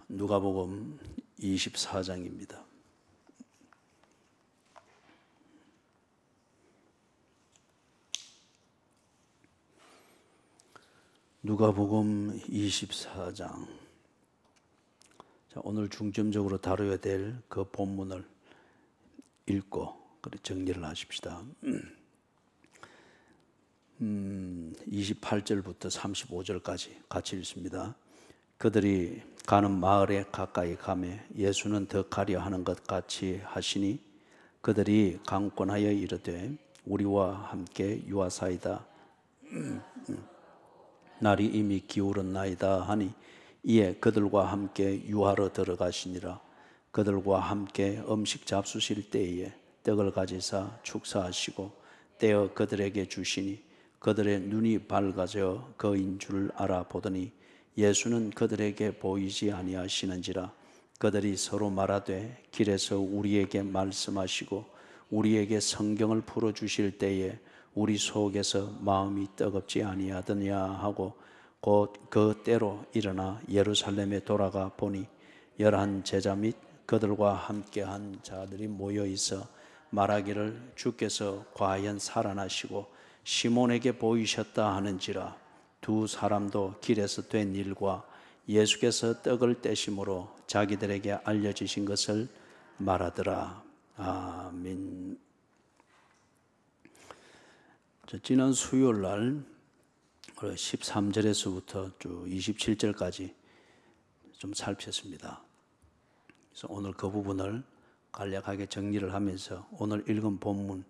누가복음 24장입니다. 누가복음 24장. 오늘 중점적으로 다뤄야 될 그 본문을 읽고 정리를 하십시다. 28절부터 35절까지 같이 읽습니다. 그들이 가는 마을에 가까이 가매 예수는 더 가려 하는 것 같이 하시니 그들이 강권하여 이르되 우리와 함께 유하사이다. 날이 이미 기울었나이다 하니 이에 그들과 함께 유하러 들어가시니라. 그들과 함께 음식 잡수실 때에 떡을 가지사 축사하시고 떼어 그들에게 주시니 그들의 눈이 밝아져 그인 줄 알아보더니 예수는 그들에게 보이지 아니하시는지라. 그들이 서로 말하되 길에서 우리에게 말씀하시고 우리에게 성경을 풀어주실 때에 우리 속에서 마음이 뜨겁지 아니하더냐 하고 곧 그 때로 일어나 예루살렘에 돌아가 보니 11 제자 및 그들과 함께한 자들이 모여 있어 말하기를 주께서 과연 살아나시고 시몬에게 보이셨다 하는지라. 두 사람도 길에서 된 일과 예수께서 떡을 떼심으로 자기들에게 알려주신 것을 말하더라. 아멘. 지난 수요일 날 13절에서부터 쭉 27절까지 좀 살폈습니다. 그래서 오늘 그 부분을 간략하게 정리를 하면서 오늘 읽은 본문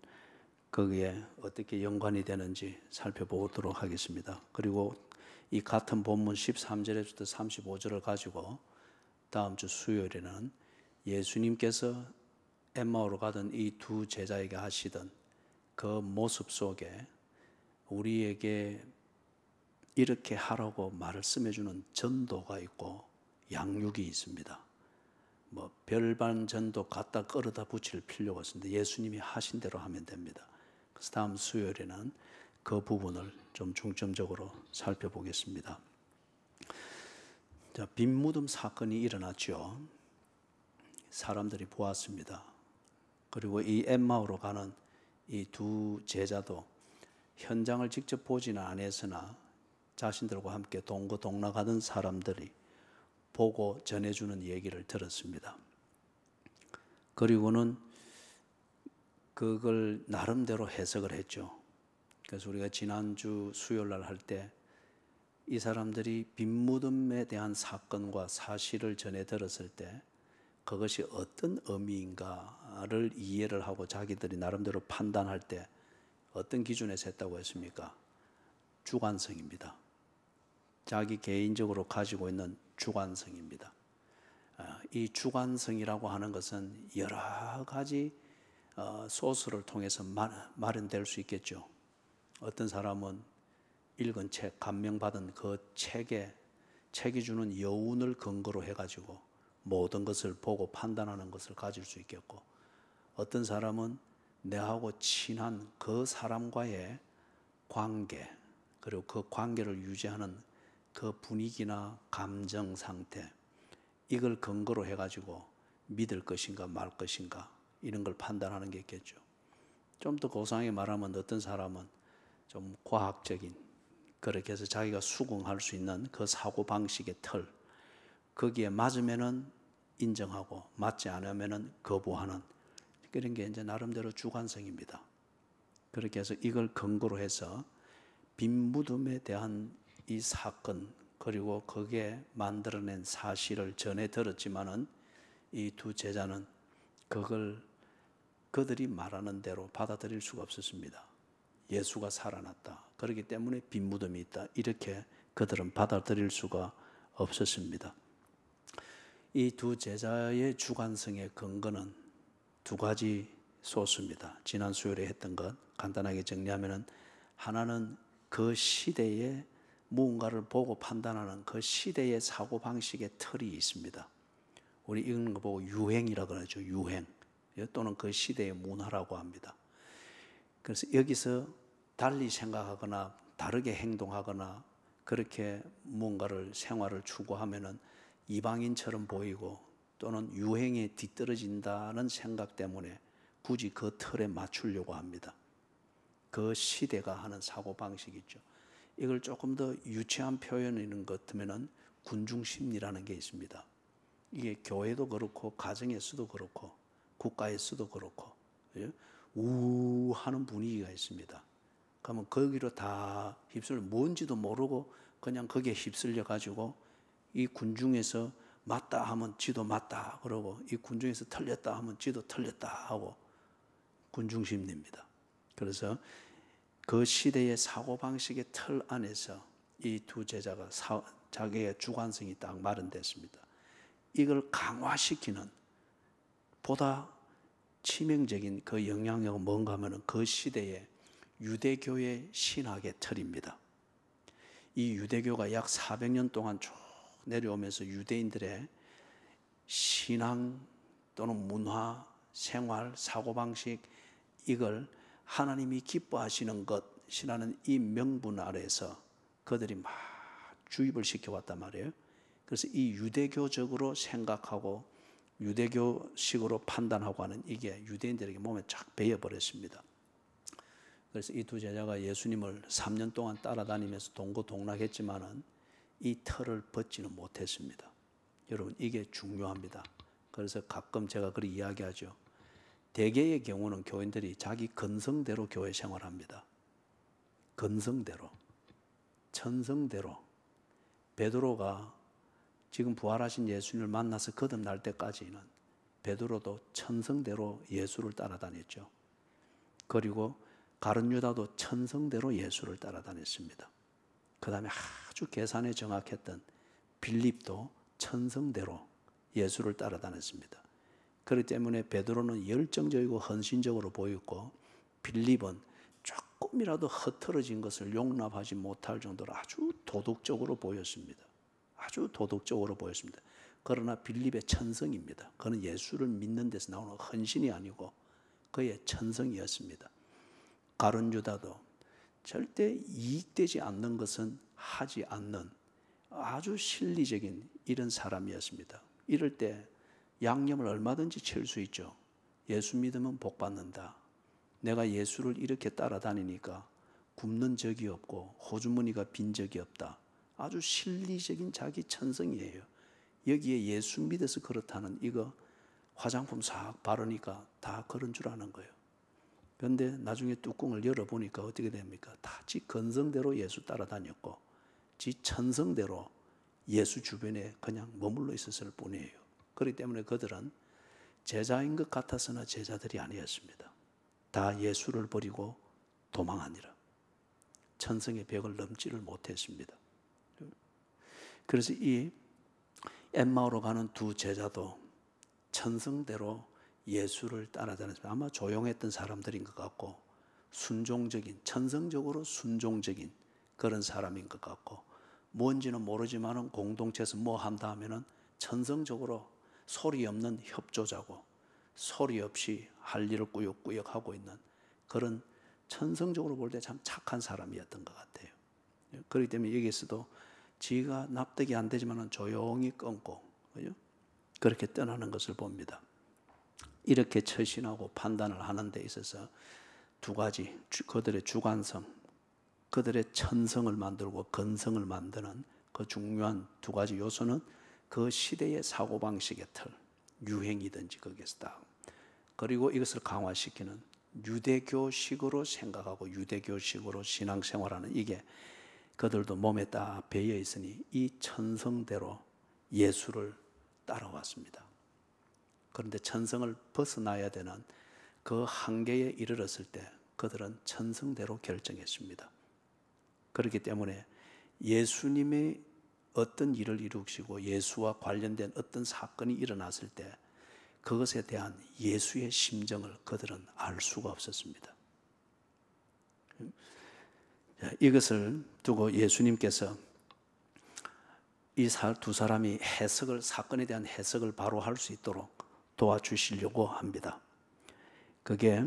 거기에 어떻게 연관이 되는지 살펴보도록 하겠습니다. 그리고 이 같은 본문 13절에서부터 35절을 가지고 다음 주 수요일에는 예수님께서 엠마오로 가던 이 두 제자에게 하시던 그 모습 속에 우리에게 이렇게 하라고 말씀해주는 전도가 있고 양육이 있습니다. 별반 전도 갖다 끌어다 붙일 필요가 없습니다. 예수님이 하신 대로 하면 됩니다. 그래서 다음 수요일에는 그 부분을 좀 중점적으로 살펴보겠습니다. 빈 무덤 사건이 일어났죠. 사람들이 보았습니다. 그리고 이 엠마오로 가는 이 두 제자도 현장을 직접 보지는 않았으나 자신들과 함께 동거동락하던 사람들이 보고 전해주는 얘기를 들었습니다. 그리고는 그걸 나름대로 해석을 했죠. 그래서 우리가 지난주 수요일 날 할 때 이 사람들이 빈무덤에 대한 사건과 사실을 전해 들었을 때 그것이 어떤 의미인가를 이해를 하고 자기들이 나름대로 판단할 때 어떤 기준에서 했다고 했습니까? 주관성입니다. 자기 개인적으로 가지고 있는 주관성입니다. 이 주관성이라고 하는 것은 여러 가지 소스를 통해서 마련될 수 있겠죠. 어떤 사람은 읽은 책, 감명받은 그 책이 주는 여운을 근거로 해가지고 모든 것을 보고 판단하는 것을 가질 수 있겠고, 어떤 사람은 내하고 친한 그 사람과의 관계, 그리고 그 관계를 유지하는 그 분위기나 감정 상태, 이걸 근거로 해가지고 믿을 것인가 말 것인가 이런 걸 판단하는 게 있겠죠. 좀 더 고상하게 말하면 어떤 사람은 좀 과학적인, 그렇게 해서 자기가 수긍할 수 있는 그 사고방식의 틀, 거기에 맞으면은 인정하고 맞지 않으면은 거부하는 그런 게 이제 나름대로 주관성입니다. 그렇게 해서 이걸 근거로 해서 빈 무덤에 대한 이 사건, 그리고 거기에 만들어낸 사실을 전해 들었지만은 이 두 제자는 그걸 그들이 말하는 대로 받아들일 수가 없었습니다. 예수가 살아났다. 그렇기 때문에 빈 무덤이 있다. 이렇게 그들은 받아들일 수가 없었습니다. 이 두 제자의 주관성의 근거는 두 가지 소스입니다. 지난 수요일에 했던 것 간단하게 정리하면은, 하나는 그 시대에 무언가를 보고 판단하는 그 시대의 사고방식의 틀이 있습니다. 우리 읽는 거 보고 유행이라고 하죠. 유행. 또는 그 시대의 문화라고 합니다. 그래서 여기서 달리 생각하거나 다르게 행동하거나 그렇게 뭔가를 생활을 추구하면은 이방인처럼 보이고 또는 유행에 뒤떨어진다는 생각 때문에 굳이 그 틀에 맞추려고 합니다. 그 시대가 하는 사고방식이죠. 이걸 조금 더 유치한 표현인 것 같으면은 군중심리라는 게 있습니다. 이게 교회도 그렇고 가정에서도 그렇고 국가에서도 그렇고 우하는 분위기가 있습니다. 그러면 거기로 다 휩쓸려 뭔지도 모르고 그냥 거기에 휩쓸려 가지고 이 군중에서 맞다 하면 지도 맞다 그러고 이 군중에서 틀렸다 하면 지도 틀렸다 하고 군중심리입니다. 그래서 그 시대의 사고방식의 틀 안에서 이 두 제자가 자기의 주관성이 딱 마련됐습니다. 이걸 강화시키는 보다 치명적인 그 영향력은 뭔가 하면 그 시대의 유대교의 신학의 틀입니다. 이 유대교가 약 400년 동안 쭉 내려오면서 유대인들의 신앙 또는 문화, 생활, 사고방식 이걸 하나님이 기뻐하시는 것이라는 이 명분 아래에서 그들이 막 주입을 시켜왔단 말이에요. 그래서 이 유대교적으로 생각하고 유대교식으로 판단하고 하는 이게 유대인들에게 몸에 쫙 배어버렸습니다. 그래서 이 두 제자가 예수님을 3년 동안 따라다니면서 동고동락했지만은 이 틀을 벗지는 못했습니다. 여러분 이게 중요합니다. 그래서 가끔 제가 그렇게 이야기하죠. 대개의 경우는 교인들이 자기 건성대로 교회 생활합니다. 건성대로, 천성대로. 베드로가 지금 부활하신 예수님을 만나서 거듭날 때까지는 베드로도 천성대로 예수를 따라다녔죠. 그리고 가룟 유다도 천성대로 예수를 따라다녔습니다. 그 다음에 아주 계산에 정확했던 빌립도 천성대로 예수를 따라다녔습니다. 그렇기 때문에 베드로는 열정적이고 헌신적으로 보였고 빌립은 조금이라도 흐트러진 것을 용납하지 못할 정도로 아주 도덕적으로 보였습니다. 아주 도덕적으로 보였습니다. 그러나 빌립의 천성입니다. 그는 예수를 믿는 데서 나오는 헌신이 아니고 그의 천성이었습니다. 가룟 유다도 절대 이익되지 않는 것은 하지 않는 아주 실리적인 이런 사람이었습니다. 이럴 때 양념을 얼마든지 칠 수 있죠. 예수 믿으면 복 받는다. 내가 예수를 이렇게 따라다니니까 굶는 적이 없고 호주머니가 빈 적이 없다. 아주 실리적인 자기 천성이에요. 여기에 예수 믿어서 그렇다는 이거 화장품 싹 바르니까 다 그런 줄 아는 거예요. 그런데 나중에 뚜껑을 열어보니까 어떻게 됩니까? 다 지 건성대로 예수 따라다녔고 지 천성대로 예수 주변에 그냥 머물러 있었을 뿐이에요. 그렇기 때문에 그들은 제자인 것 같아서나 제자들이 아니었습니다. 다 예수를 버리고 도망하니라. 천성의 벽을 넘지를 못했습니다. 그래서 이 엠마오로 가는 두 제자도 천성대로 예수를 따라다녔습니다. 아마 조용했던 사람들인 것 같고 순종적인, 천성적으로 순종적인 그런 사람인 것 같고 뭔지는 모르지만 공동체에서 뭐 한다 하면은 천성적으로 소리 없는 협조자고 소리 없이 할 일을 꾸역꾸역 하고 있는 그런 천성적으로 볼 때 참 착한 사람이었던 것 같아요. 그렇기 때문에 여기에서도 지가 납득이 안 되지만 조용히 끊고 그렇게 떠나는 것을 봅니다. 이렇게 처신하고 판단을 하는 데 있어서 두 가지 그들의 주관성, 그들의 천성을 만들고 건성을 만드는 그 중요한 두 가지 요소는 그 시대의 사고방식의 틀, 유행이든지 거기에서 다. 그리고 이것을 강화시키는 유대교식으로 생각하고 유대교식으로 신앙생활하는 이게 그들도 몸에 딱 배어 있으니 이 천성대로 예수를 따라왔습니다. 그런데 천성을 벗어나야 되는 그 한계에 이르렀을 때 그들은 천성대로 결정했습니다. 그렇기 때문에 예수님의 어떤 일을 이루시고 예수와 관련된 어떤 사건이 일어났을 때 그것에 대한 예수의 심정을 그들은 알 수가 없었습니다. 이것을 두고 예수님께서 이 두 사람이 사건에 대한 해석을 바로 할 수 있도록 도와주시려고 합니다. 그게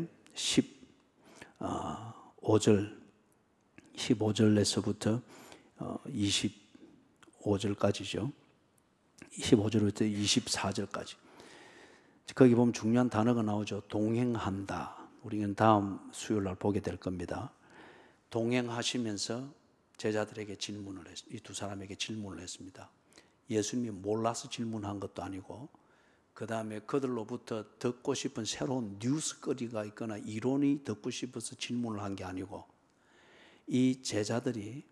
15절에서부터 25절까지죠. 15절부터 24절까지. 거기 보면 중요한 단어가 나오죠. 동행한다. 우리는 다음 수요일날 보게 될 겁니다. 동행하시면서 제자들에게 질문을 이 두 사람에게 질문을 했습니다. 예수님이 몰라서 질문한 것도 아니고, 그 다음에 그들로부터 듣고 싶은 새로운 뉴스거리가 있거나 이론이 듣고 싶어서 질문을 한 게 아니고, 이 제자들이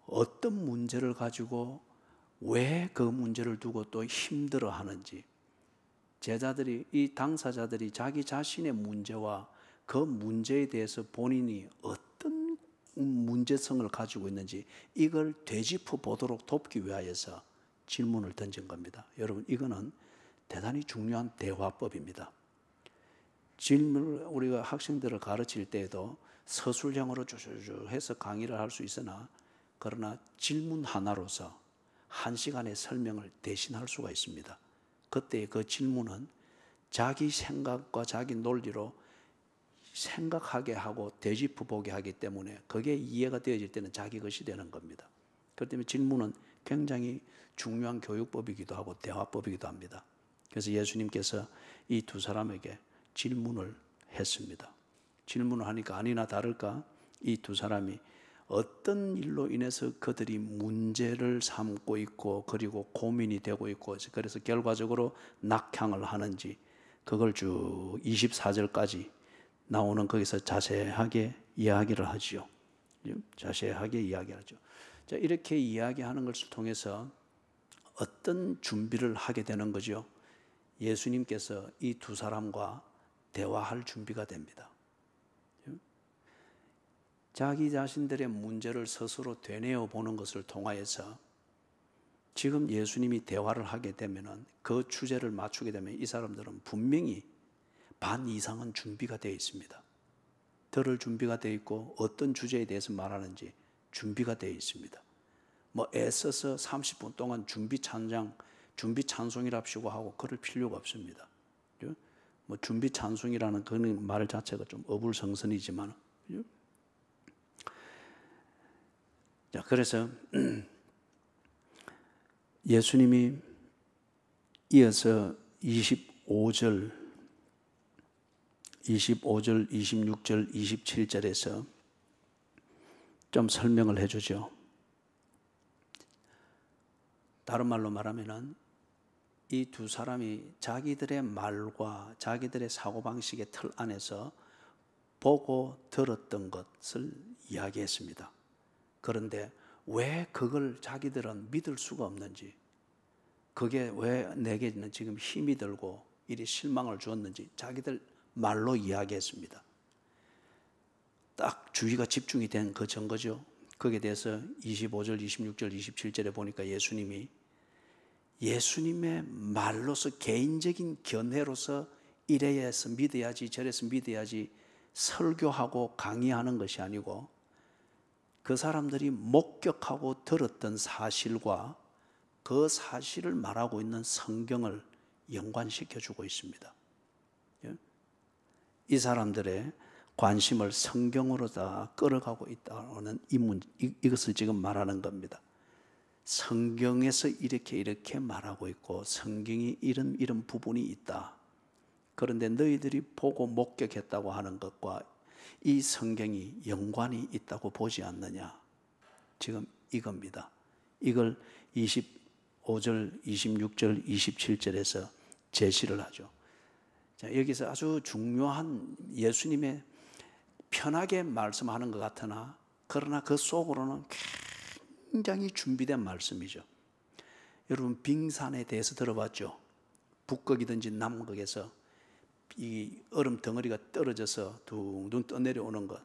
어떤 문제를 가지고 왜 그 문제를 두고 또 힘들어 하는지, 제자들이, 이 당사자들이 자기 자신의 문제와 그 문제에 대해서 본인이 어떤 문제성을 가지고 있는지 이걸 되짚어 보도록 돕기 위하여서 질문을 던진 겁니다. 여러분, 이거는 대단히 중요한 대화법입니다. 질문을 우리가 학생들을 가르칠 때에도 서술형으로 쭈쭈쭈 해서 강의를 할 수 있으나, 그러나 질문 하나로서 한 시간의 설명을 대신할 수가 있습니다. 그때 그 질문은 자기 생각과 자기 논리로 생각하게 하고 되짚어 보게 하기 때문에 그게 이해가 되어질 때는 자기 것이 되는 겁니다. 그렇기 때문에 질문은 굉장히 중요한 교육법이기도 하고 대화법이기도 합니다. 그래서 예수님께서 이 두 사람에게 질문을 했습니다. 질문을 하니까 아니나 다를까 이 두 사람이 어떤 일로 인해서 그들이 문제를 삼고 있고 그리고 고민이 되고 있고, 그래서 결과적으로 낙향을 하는지 그걸 쭉 24절까지 나오는 거기서 자세하게 이야기를 하죠. 자세하게 이야기하죠. 자, 이렇게 이야기하는 것을 통해서 어떤 준비를 하게 되는 거죠? 예수님께서 이 두 사람과 대화할 준비가 됩니다. 자기 자신들의 문제를 스스로 되뇌어 보는 것을 통하여서 지금 예수님이 대화를 하게 되면, 그 주제를 맞추게 되면 이 사람들은 분명히 반 이상은 준비가 되어 있습니다. 들을 준비가 되어 있고 어떤 주제에 대해서 말하는지 준비가 되어 있습니다. 뭐 애써서 30분 동안 준비 찬송이랍시고 하고 그럴 필요가 없습니다. 뭐 준비 찬송이라는 그 말 자체가 좀 어불성설이지만, 자, 그래서 예수님이 이어서 25절, 26절, 27절에서 좀 설명을 해주죠. 다른 말로 말하면은 이 두 사람이 자기들의 말과 자기들의 사고방식의 틀 안에서 보고 들었던 것을 이야기했습니다. 그런데 왜 그걸 자기들은 믿을 수가 없는지, 그게 왜 내게는 지금 힘이 들고 이리 실망을 주었는지 자기들 말로 이야기했습니다. 딱 주의가 집중이 된 그 증거죠. 거기에 대해서 25절, 26절, 27절에 보니까 예수님의 말로서, 개인적인 견해로서 이래서 믿어야지 저래서 믿어야지 설교하고 강의하는 것이 아니고, 그 사람들이 목격하고 들었던 사실과 그 사실을 말하고 있는 성경을 연관시켜주고 있습니다. 이 사람들의 관심을 성경으로 다 끌어가고 있다는 이것을 지금 말하는 겁니다. 성경에서 이렇게 말하고 있고 성경이 이런 부분이 있다. 그런데 너희들이 보고 목격했다고 하는 것과 이 성경이 연관이 있다고 보지 않느냐. 지금 이겁니다. 이걸 25절, 26절, 27절에서 제시를 하죠. 자, 여기서 아주 중요한, 예수님의 편하게 말씀하는 것 같으나 그러나 그 속으로는 굉장히 준비된 말씀이죠. 여러분, 빙산에 대해서 들어봤죠? 북극이든지 남극에서 이 얼음 덩어리가 떨어져서 둥둥 떠내려오는 것,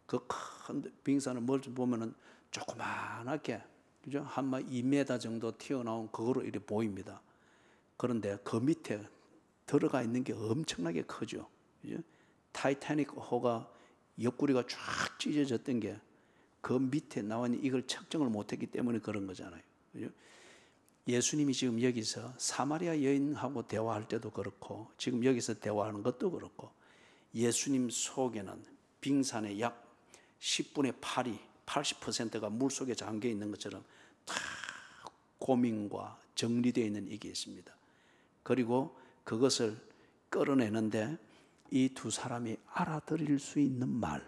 그 큰 빙산을 멀리 보면은 조그만하게, 그죠? 한 2m 정도 튀어나온 그거로 이렇게 보입니다. 그런데 그 밑에 들어가 있는 게 엄청나게 크죠. 그죠? 타이타닉 호가 옆구리가 쫙 찢어졌던 게 그 밑에 나와 있는, 이걸 측정을 못했기 때문에 그런 거잖아요. 그죠? 예수님이 지금 여기서 사마리아 여인하고 대화할 때도 그렇고 지금 여기서 대화하는 것도 그렇고, 예수님 속에는 빙산의 약 10분의 8이 80%가 물속에 잠겨 있는 것처럼 다 고민과 정리되어 있는 이게 있습니다. 그리고 그것을 끌어내는데 이 두 사람이 알아들을 수 있는 말,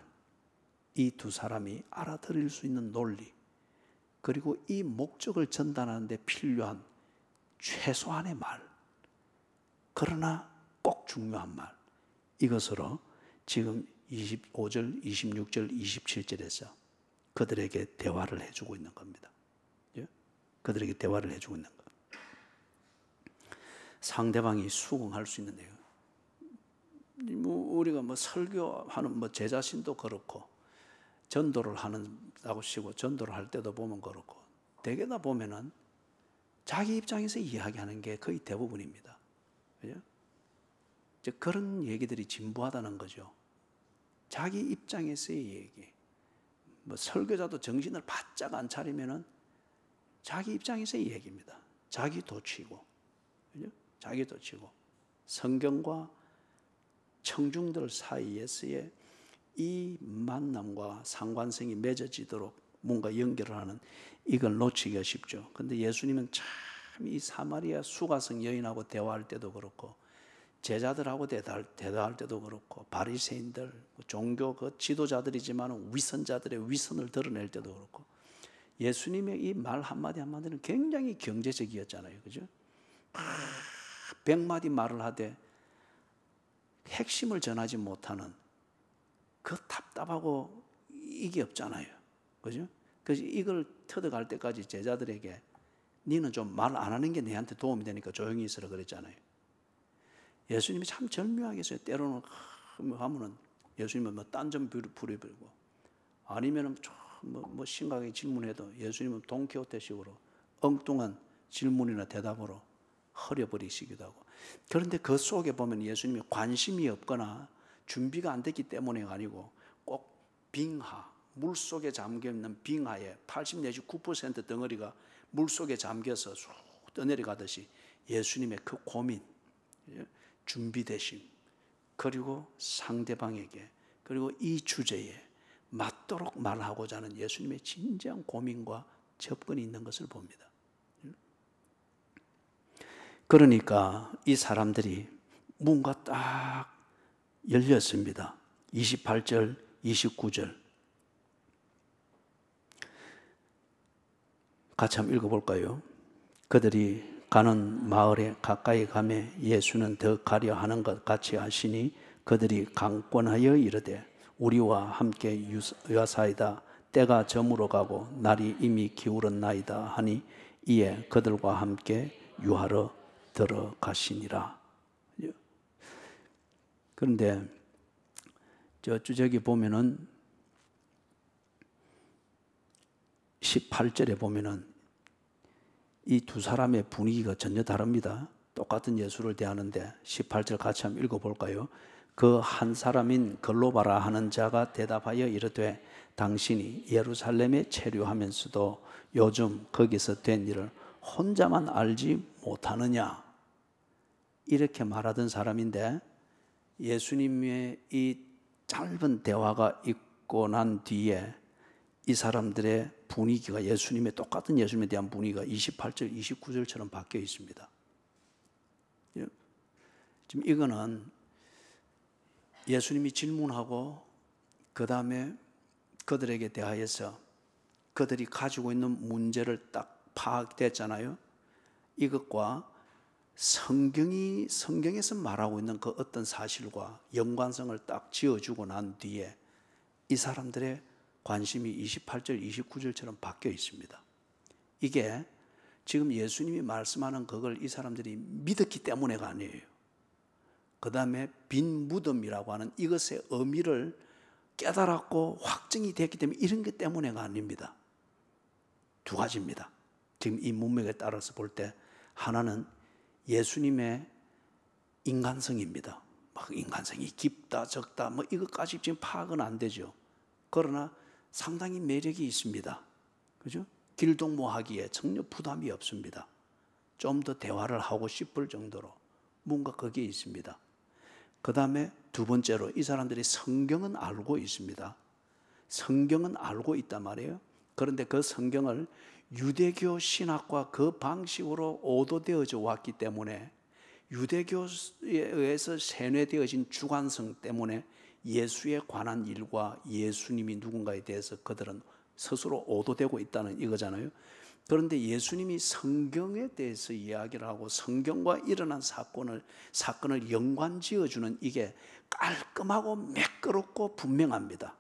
이 두 사람이 알아들을 수 있는 논리, 그리고 이 목적을 전달하는 데 필요한 최소한의 말, 그러나 꼭 중요한 말, 이것으로 지금 25절, 26절, 27절에서 그들에게 대화를 해주고 있는 겁니다. 예? 그들에게 대화를 해주고 있는 것. 상대방이 수긍할 수 있는 내용. 우리가 설교하는 제 자신도 그렇고, 전도를 한다고 치고 전도를 할 때도 보면 그렇고, 대개나 보면은 자기 입장에서 이야기하는 게 거의 대부분입니다. 그죠? 이제 그런 얘기들이 진부하다는 거죠. 자기 입장에서의 얘기. 설교자도 정신을 바짝 안 차리면은 자기 입장에서의 얘기입니다. 자기 도치고, 그죠? 자기 도치고, 성경과 청중들 사이에서의 이 만남과 상관성이 맺어지도록 뭔가 연결을 하는, 이걸 놓치기가 쉽죠. 근데 예수님은 참 이 사마리아 수가성 여인하고 대화할 때도 그렇고, 제자들하고 대화할 때도 그렇고, 바리새인들, 종교 그 지도자들이지만 위선자들의 위선을 드러낼 때도 그렇고, 예수님의 이 말 한마디 한마디는 굉장히 경제적이었잖아요. 그죠? 100마디 말을 하되 핵심을 전하지 못하는 그 답답하고 이게 없잖아요. 그죠? 그래서 이걸 터득할 때까지 제자들에게 니는 좀 말 안 하는 게 내한테 도움이 되니까 조용히 있으라 그랬잖아요. 예수님이 참 절묘하게 했어요. 때로는 하면은 예수님은 딴 점 부리고, 아니면은 심각하게 질문해도 예수님은 돈키호테식으로 엉뚱한 질문이나 대답으로 흐려버리시기도 하고. 그런데 그 속에 보면 예수님이 관심이 없거나 준비가 안 됐기 때문에가 아니고, 꼭 빙하, 물속에 잠겨있는 빙하에 80 내지 9% 덩어리가 물속에 잠겨서 쑥 떠내려가듯이 예수님의 그 고민, 준비되심, 그리고 상대방에게, 그리고 이 주제에 맞도록 말하고자 하는 예수님의 진지한 고민과 접근이 있는 것을 봅니다. 그러니까 이 사람들이 문가 딱 열렸습니다. 28절, 29절 같이 한번 읽어볼까요? 그들이 가는 마을에 가까이 가매 예수는 더 가려 하는 것 같이 하시니 그들이 강권하여 이르되 우리와 함께 유하사이다. 때가 저물어 가고 날이 이미 기울었나이다 하니 이에 그들과 함께 유하러 들어가시니라. 그런데 저기 보면은 18절에 보면은 이 두 사람의 분위기가 전혀 다릅니다. 똑같은 예수를 대하는데 18절 같이 한번 읽어볼까요? 그 한 사람인 글로바라 하는 자가 대답하여 이르되 당신이 예루살렘에 체류하면서도 요즘 거기서 된 일을 혼자만 알지 못하느냐, 이렇게 말하던 사람인데, 예수님의 이 짧은 대화가 있고 난 뒤에 이 사람들의 분위기가 똑같은 예수님에 대한 분위기가 28절, 29절처럼 바뀌어 있습니다. 지금 이거는 예수님이 질문하고 그 다음에 그들에게 대하여서 그들이 가지고 있는 문제를 딱 파악됐잖아요. 이것과 성경에서 말하고 있는 그 어떤 사실과 연관성을 딱 지어주고 난 뒤에 이 사람들의 관심이 28절, 29절처럼 바뀌어 있습니다. 이게 지금 예수님이 말씀하는 그걸 이 사람들이 믿었기 때문에가 아니에요. 그 다음에 빈 무덤이라고 하는 이것의 의미를 깨달았고 확증이 됐기 때문에 이런 것 때문에가 아닙니다. 두 가지입니다. 지금 이 문맥에 따라서 볼 때 하나는 예수님의 인간성입니다. 막 인간성이 깊다 적다 이것까지 지금 파악은 안 되죠. 그러나 상당히 매력이 있습니다. 그죠? 길동무하기에 전혀 부담이 없습니다. 좀 더 대화를 하고 싶을 정도로 뭔가 거기에 있습니다. 그 다음에 두 번째로 이 사람들이 성경은 알고 있습니다. 성경은 알고 있단 말이에요. 그런데 그 성경을 유대교 신학과 그 방식으로 오도되어져 왔기 때문에 유대교에 의해서 세뇌되어진 주관성 때문에 예수에 관한 일과 예수님이 누군가에 대해서 그들은 스스로 오도되고 있다는 이거잖아요. 그런데 예수님이 성경에 대해서 이야기를 하고 성경과 일어난 사건을 연관지어주는 이게 깔끔하고 매끄럽고 분명합니다.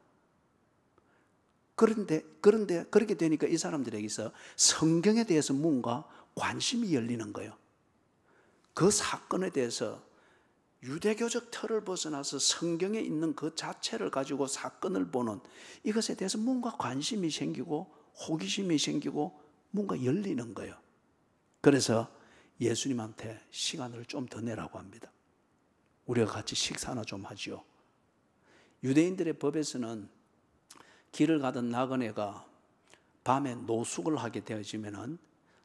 그런데 그렇게 되니까 이 사람들에게서 성경에 대해서 뭔가 관심이 열리는 거예요. 그 사건에 대해서 유대교적 틀을 벗어나서 성경에 있는 그 자체를 가지고 사건을 보는 이것에 대해서 뭔가 관심이 생기고 호기심이 생기고 뭔가 열리는 거예요. 그래서 예수님한테 시간을 좀 더 내라고 합니다. 우리가 같이 식사나 좀 하지요. 유대인들의 법에서는 길을 가던 나그네가 밤에 노숙을 하게 되어지면은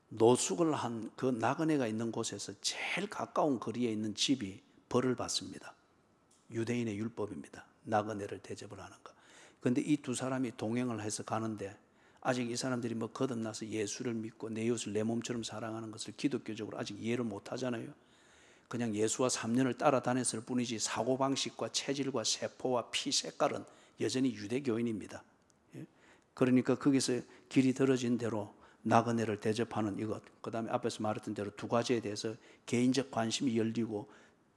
노숙을 한 그 나그네가 있는 곳에서 제일 가까운 거리에 있는 집이 벌을 받습니다. 유대인의 율법입니다. 나그네를 대접을 하는 거. 그런데 이 두 사람이 동행을 해서 가는데 아직 이 사람들이 뭐 거듭나서 예수를 믿고 내 이웃을 내 몸처럼 사랑하는 것을 기독교적으로 아직 이해를 못 하잖아요. 그냥 예수와 3년을 따라다녔을 뿐이지 사고방식과 체질과 세포와 피 색깔은 여전히 유대교인입니다. 그러니까 거기서 길이 들어진 대로 나그네를 대접하는 이것, 그 다음에 앞에서 말했던 대로 두 가지에 대해서 개인적 관심이 열리고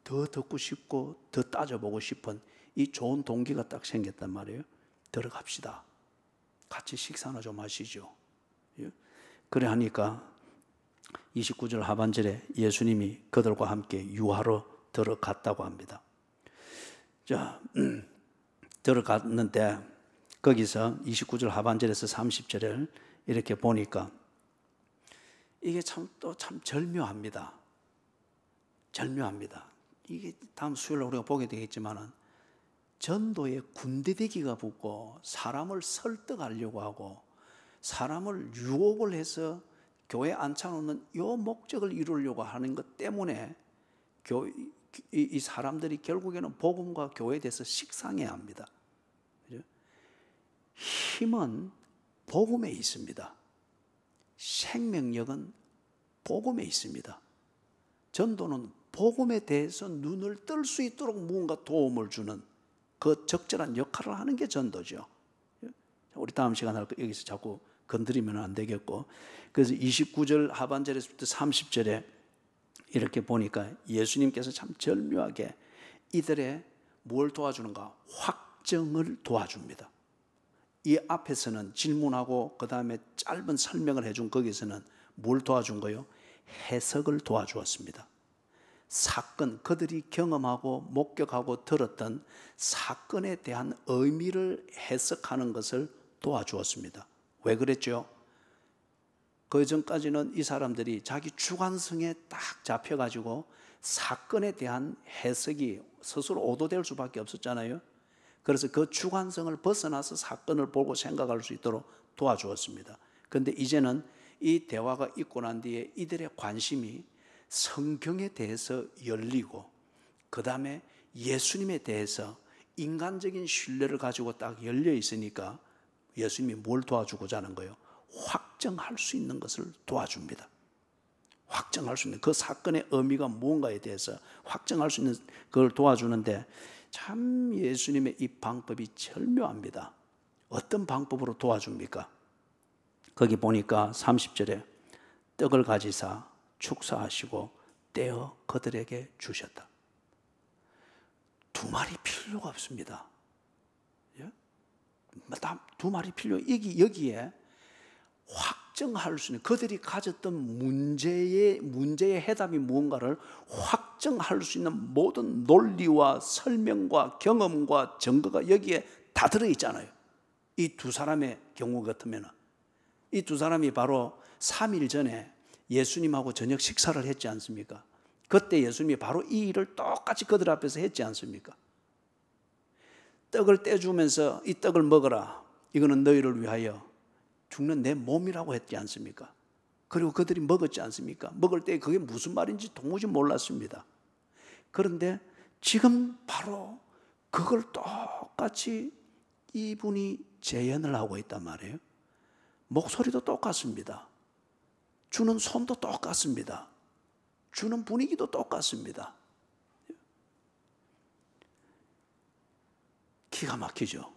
더 듣고 싶고 더 따져보고 싶은 이 좋은 동기가 딱 생겼단 말이에요. 들어갑시다. 같이 식사나 좀 하시죠. 그래 하니까 29절 하반절에 예수님이 그들과 함께 유하로 들어갔다고 합니다. 자, 들어갔는데 거기서 29절 하반절에서 30절을 이렇게 보니까 이게 참 절묘합니다. 절묘합니다. 이게 다음 수요일에 우리가 보게 되겠지만은 전도에 군대대기가 붙고 사람을 설득하려고 하고 사람을 유혹을 해서 교회에 앉혀놓는 이 목적을 이루려고 하는 것 때문에 이 사람들이 결국에는 복음과 교회에 대해서 식상해야 합니다. 힘은 복음에 있습니다. 생명력은 복음에 있습니다. 전도는 복음에 대해서 눈을 뜰 수 있도록 무언가 도움을 주는 그 적절한 역할을 하는 게 전도죠. 우리 다음 시간에 여기서 자꾸 건드리면 안 되겠고, 그래서 29절 하반절에서부터 30절에 이렇게 보니까 예수님께서 참 절묘하게 이들의 뭘 도와주는가? 확정을 도와줍니다. 이 앞에서는 질문하고 그 다음에 짧은 설명을 해준 거기서는 뭘 도와준 거예요? 해석을 도와주었습니다. 사건, 그들이 경험하고 목격하고 들었던 사건에 대한 의미를 해석하는 것을 도와주었습니다. 왜 그랬죠? 그 전까지는 이 사람들이 자기 주관성에 딱 잡혀가지고 사건에 대한 해석이 스스로 오도될 수밖에 없었잖아요. 그래서 그 주관성을 벗어나서 사건을 보고 생각할 수 있도록 도와주었습니다. 그런데 이제는 이 대화가 있고 난 뒤에 이들의 관심이 성경에 대해서 열리고 그 다음에 예수님에 대해서 인간적인 신뢰를 가지고 딱 열려 있으니까 예수님이 뭘 도와주고자 하는 거예요? 확정할 수 있는 것을 도와줍니다. 확정할 수 있는 그 사건의 의미가 무언가에 대해서 확정할 수 있는 그걸 도와주는데 참 예수님의 이 방법이 절묘합니다. 어떤 방법으로 도와줍니까? 거기 보니까 30절에 떡을 가지사 축사하시고 떼어 그들에게 주셨다. 두 말이 필요가 없습니다. 두 말이 필요. 여기에 확정할 수 있는 그들이 가졌던 문제의 해답이 무언가를 확정할 수 있는 모든 논리와 설명과 경험과 증거가 여기에 다 들어있잖아요. 이 두 사람의 경우 같으면 이 두 사람이 바로 3일 전에 예수님하고 저녁 식사를 했지 않습니까? 그때 예수님이 바로 이 일을 똑같이 그들 앞에서 했지 않습니까? 떡을 떼주면서 이 떡을 먹어라. 이거는 너희를 위하여 죽는 내 몸이라고 했지 않습니까? 그리고 그들이 먹었지 않습니까? 먹을 때 그게 무슨 말인지 도무지 몰랐습니다. 그런데 지금 바로 그걸 똑같이 이분이 재현을 하고 있단 말이에요. 목소리도 똑같습니다. 주는 손도 똑같습니다. 주는 분위기도 똑같습니다. 기가 막히죠.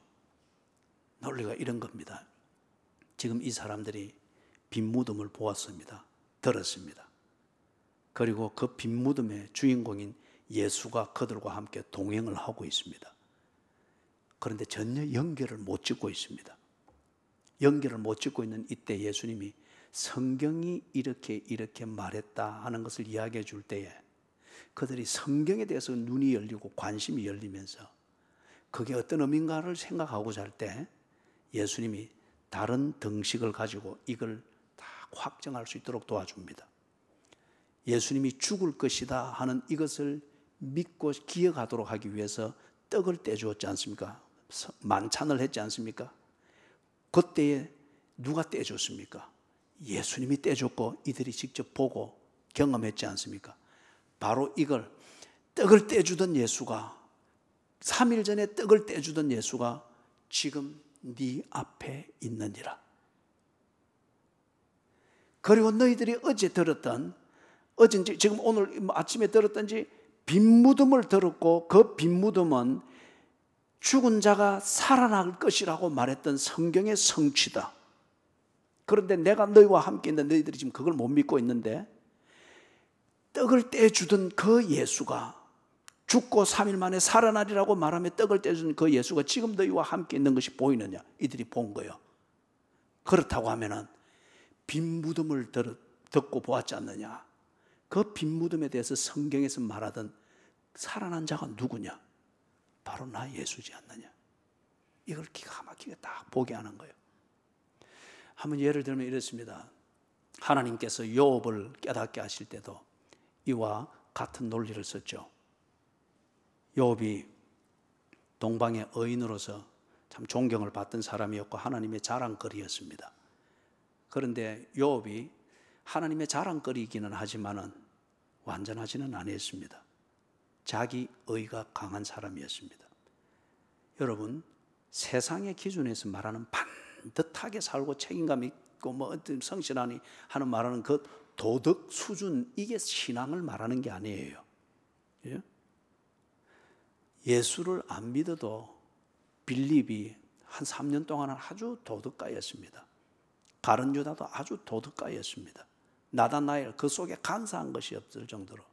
논리가 이런 겁니다. 지금 이 사람들이 빈 무덤을 보았습니다. 들었습니다. 그리고 그 빈 무덤의 주인공인 예수가 그들과 함께 동행을 하고 있습니다. 그런데 전혀 연결을 못 짓고 있습니다. 연결을 못 짓고 있는 이때 예수님이 성경이 이렇게 말했다 하는 것을 이야기해 줄 때에 그들이 성경에 대해서 눈이 열리고 관심이 열리면서 그게 어떤 의미인가를 생각하고자 할 때 예수님이 다른 등식을 가지고 이걸 다 확정할 수 있도록 도와줍니다. 예수님이 죽을 것이다 하는 이것을 믿고 기억하도록 하기 위해서 떡을 떼주었지 않습니까? 만찬을 했지 않습니까? 그때에 누가 떼줬습니까? 예수님이 떼줬고 이들이 직접 보고 경험했지 않습니까? 바로 이걸 떡을 떼주던 예수가 3일 전에 떡을 떼주던 예수가 지금 네 앞에 있느니라. 그리고 너희들이 어제 들었던 지금 오늘 아침에 들었던지 빈 무덤을 들었고 그 빈 무덤은 죽은 자가 살아날 것이라고 말했던 성경의 성취다. 그런데 내가 너희와 함께 있는데 너희들이 지금 그걸 못 믿고 있는데 떡을 떼주던 그 예수가 죽고 3일 만에 살아나리라고 말하며 떡을 떼주던 그 예수가 지금 너희와 함께 있는 것이 보이느냐? 이들이 본 거예요. 그렇다고 하면은 빈 무덤을 듣고 보았지 않느냐? 그 빈 무덤에 대해서 성경에서 말하던 살아난 자가 누구냐? 바로 나 예수지 않느냐? 이걸 기가 막히게 딱 보게 하는 거예요. 한번 예를 들면 이렇습니다. 하나님께서 욥을 깨닫게 하실 때도 이와 같은 논리를 썼죠. 욥이 동방의 의인으로서 참 존경을 받던 사람이었고 하나님의 자랑거리였습니다. 그런데 욥이 하나님의 자랑거리이기는 하지만은 완전하지는 않았습니다. 자기 의가 강한 사람이었습니다. 여러분, 세상의 기준에서 말하는 반듯하게 살고 책임감 있고 뭐 어떤 성실하니 하는 말하는 그 도덕 수준, 이게 신앙을 말하는 게 아니에요. 예? 예수를 안 믿어도 빌립이 한 3년 동안은 아주 도덕가였습니다. 가룟 유다도 아주 도덕가였습니다. 나다나엘 그 속에 간사한 것이 없을 정도로.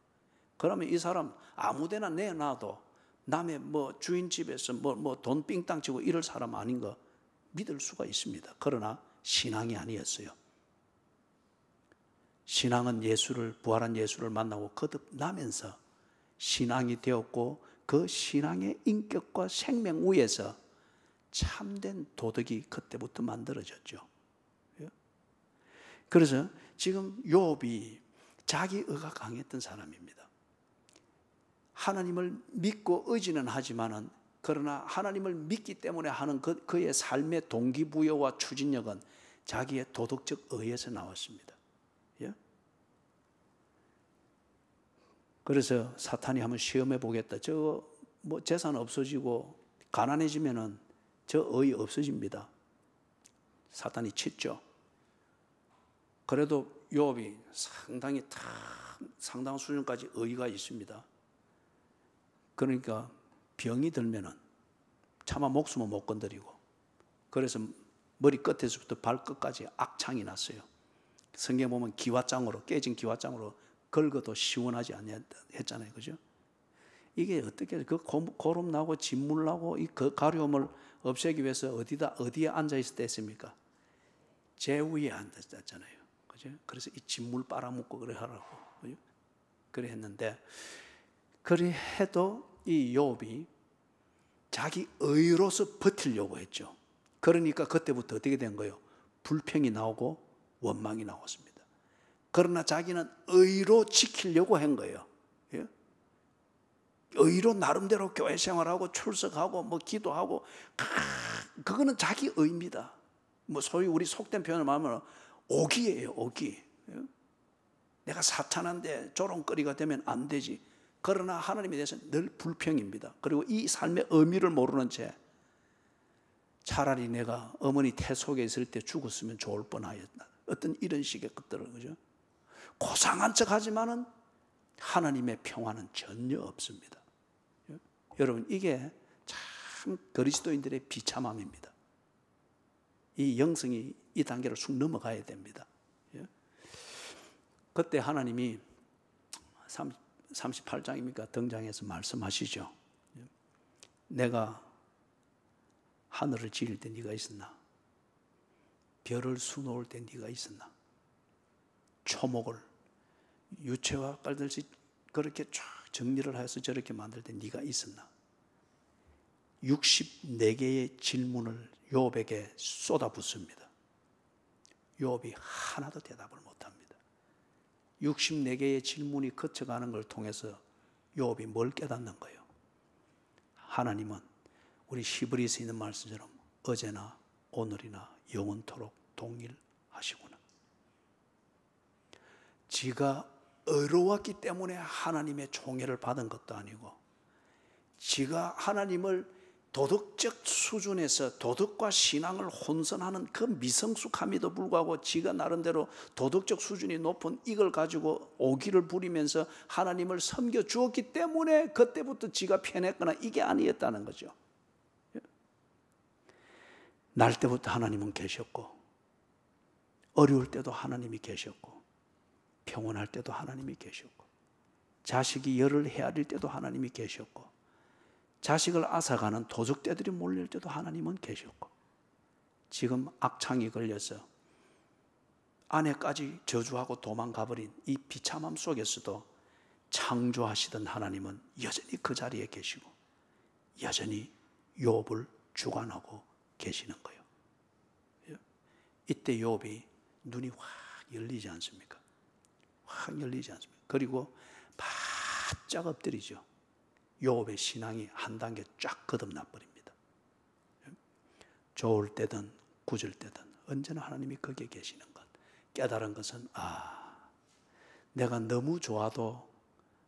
그러면 이 사람 아무데나 내놔도 남의 뭐 주인 집에서 뭐 돈 삥땅 치고 이럴 사람 아닌 거 믿을 수가 있습니다. 그러나 신앙이 아니었어요. 신앙은 예수를, 부활한 예수를 만나고 거듭나면서 신앙이 되었고 그 신앙의 인격과 생명 위에서 참된 도덕이 그때부터 만들어졌죠. 그래서 지금 욥이 자기 의가 강했던 사람입니다. 하나님을 믿고 의지는 하지만은 그러나 하나님을 믿기 때문에 하는 그의 삶의 동기부여와 추진력은 자기의 도덕적 의에서 나왔습니다. 예? 그래서 사탄이 한번 시험해 보겠다. 저 뭐 재산 없어지고 가난해지면은 저 의 없어집니다. 사탄이 치죠. 그래도 욥이 상당히 상당한 수준까지 의의가 있습니다. 그러니까 병이 들면은 차마 목숨은 못 건드리고 그래서 머리 끝에서부터 발끝까지 악창이 났어요. 성경 보면 기와장으로 깨진 기와장으로 긁어도 시원하지 않았잖아요, 그죠? 이게 어떻게 그 고름 나고 진물 나고 이 가려움을 없애기 위해서 어디에 앉아 있을 때 했습니까? 제 위에 앉았잖아요, 그죠? 그래서 이 진물 빨아먹고 그래 하라고, 그죠? 그래 했는데 그래 해도 이 욥이 자기 의로서 버티려고 했죠. 그러니까 그때부터 어떻게 된 거예요? 불평이 나오고 원망이 나왔습니다. 그러나 자기는 의로 지키려고 한 거예요. 예? 의로 나름대로 교회 생활하고 출석하고 뭐 기도하고 그거는 자기 의입니다. 뭐 소위 우리 속된 표현을 말하면 오기예요, 오기. 예? 내가 사탄한테 조롱거리가 되면 안 되지. 그러나 하나님에 대해서는 늘 불평입니다. 그리고 이 삶의 의미를 모르는 채 차라리 내가 어머니 태 속에 있을 때 죽었으면 좋을 뻔하였다. 어떤 이런 식의 것들을, 그죠? 고상한 척 하지만은 하나님의 평화는 전혀 없습니다. 여러분, 이게 참 그리스도인들의 비참함입니다. 이 영성이 이 단계를 쑥 넘어가야 됩니다. 그때 하나님이 38장입니까? 등장해서 말씀하시죠. 내가 하늘을 지을 때 네가 있었나? 별을 수놓을 때 네가 있었나? 초목을 유채와 깔듯이 그렇게 쫙 정리를 해서 저렇게 만들 때 네가 있었나? 64개의 질문을 욥에게 쏟아붓습니다. 욥이 하나도 대답을 못합니다. 64개의 질문이 거쳐가는 걸 통해서 욥이 뭘 깨닫는 거예요? 하나님은 우리 히브리서에 있는 말씀처럼 어제나 오늘이나 영원토록 동일하시구나. 지가 어려웠기 때문에 하나님의 총애를 받은 것도 아니고, 지가 하나님을 도덕적 수준에서 도덕과 신앙을 혼선하는 그 미성숙함에도 불구하고 지가 나름대로 도덕적 수준이 높은 이걸 가지고 오기를 부리면서 하나님을 섬겨 주었기 때문에 그때부터 지가 편했거나 이게 아니었다는 거죠. 날 때부터 하나님은 계셨고, 어려울 때도 하나님이 계셨고, 평온할 때도 하나님이 계셨고, 자식이 열을 헤아릴 때도 하나님이 계셨고, 자식을 앗아가는 도적떼들이 몰릴 때도 하나님은 계셨고, 지금 악창이 걸려서 아내까지 저주하고 도망가버린 이 비참함 속에서도 창조하시던 하나님은 여전히 그 자리에 계시고 여전히 욥을 주관하고 계시는 거예요. 이때 욥이 눈이 확 열리지 않습니까? 확 열리지 않습니까? 그리고 바짝 엎드리죠. 욥의 신앙이 한 단계 쫙 거듭나 버립니다. 좋을 때든 굳을 때든 언제나 하나님이 거기에 계시는 것 깨달은 것은, 내가 너무 좋아도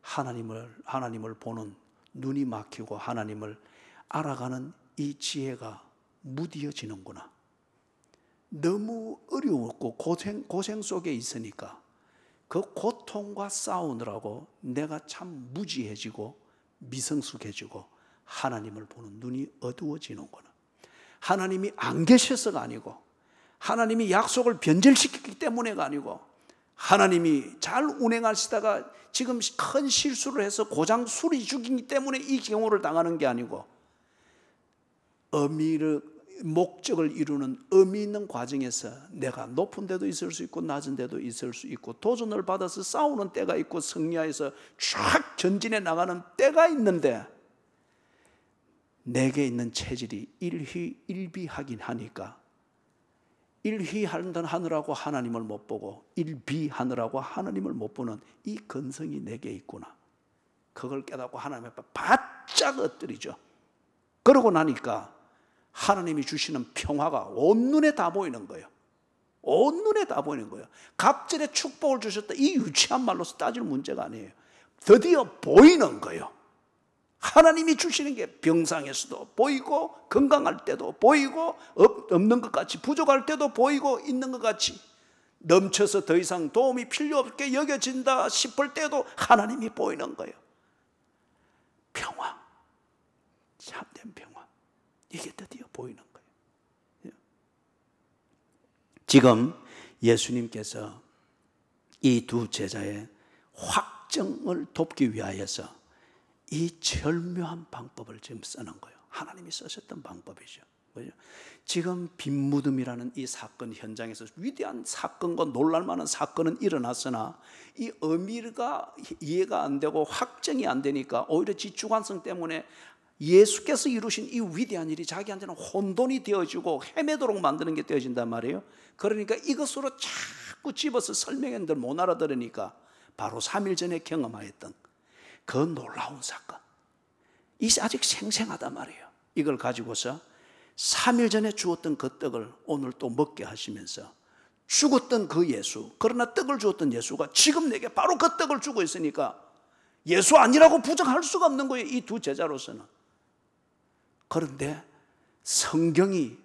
하나님을 보는 눈이 막히고 하나님을 알아가는 이 지혜가 무디어지는구나. 너무 어려웠고 고생 속에 있으니까 그 고통과 싸우느라고 내가 참 무지해지고 미성숙해지고 하나님을 보는 눈이 어두워지는구나. 하나님이 안 계셔서가 아니고, 하나님이 약속을 변절시켰기 때문에가 아니고, 하나님이 잘 운행하시다가 지금 큰 실수를 해서 고장 수리 중이기 때문에 이 경우를 당하는 게 아니고, 목적을 이루는 의미 있는 과정에서 내가 높은 데도 있을 수 있고 낮은 데도 있을 수 있고, 도전을 받아서 싸우는 때가 있고 승리하여서 쫙 전진해 나가는 때가 있는데, 내게 있는 체질이 일희일비하긴 하니까 일희하느라고 하나님을 못 보고 일비하느라고 하나님을 못 보는 이 근성이 내게 있구나. 그걸 깨닫고 하나님 앞에 바짝 엎드리죠. 그러고 나니까 하나님이 주시는 평화가 온눈에 다 보이는 거예요. 온눈에 다 보이는 거예요. 갑절에 축복을 주셨다, 이 유치한 말로서 따질 문제가 아니에요. 드디어 보이는 거예요. 하나님이 주시는 게 병상에서도 보이고, 건강할 때도 보이고, 없는 것 같이 부족할 때도 보이고, 있는 것 같이 넘쳐서 더 이상 도움이 필요 없게 여겨진다 싶을 때도 하나님이 보이는 거예요. 평화, 참된 평화, 이게 드디어 보이는 거예요. 지금 예수님께서 이 두 제자의 확정을 돕기 위하여서 이 절묘한 방법을 지금 쓰는 거예요. 하나님이 쓰셨던 방법이죠. 그죠? 지금 빈무덤이라는 이 사건 현장에서 위대한 사건과 놀랄만한 사건은 일어났으나 이 의미가 이해가 안 되고 확정이 안 되니까 오히려 지주관성 때문에 예수께서 이루신 이 위대한 일이 자기한테는 혼돈이 되어지고 헤매도록 만드는 게 되어진단 말이에요. 그러니까 이것으로 자꾸 집어서 설명했는데 못 알아들으니까 바로 3일 전에 경험하였던 그 놀라운 사건, 이 아직 생생하단 말이에요. 이걸 가지고서 3일 전에 주었던 그 떡을 오늘 또 먹게 하시면서 죽었던 그 예수, 그러나 떡을 주었던 예수가 지금 내게 바로 그 떡을 주고 있으니까 예수 아니라고 부정할 수가 없는 거예요, 이 두 제자로서는. 그런데 성경이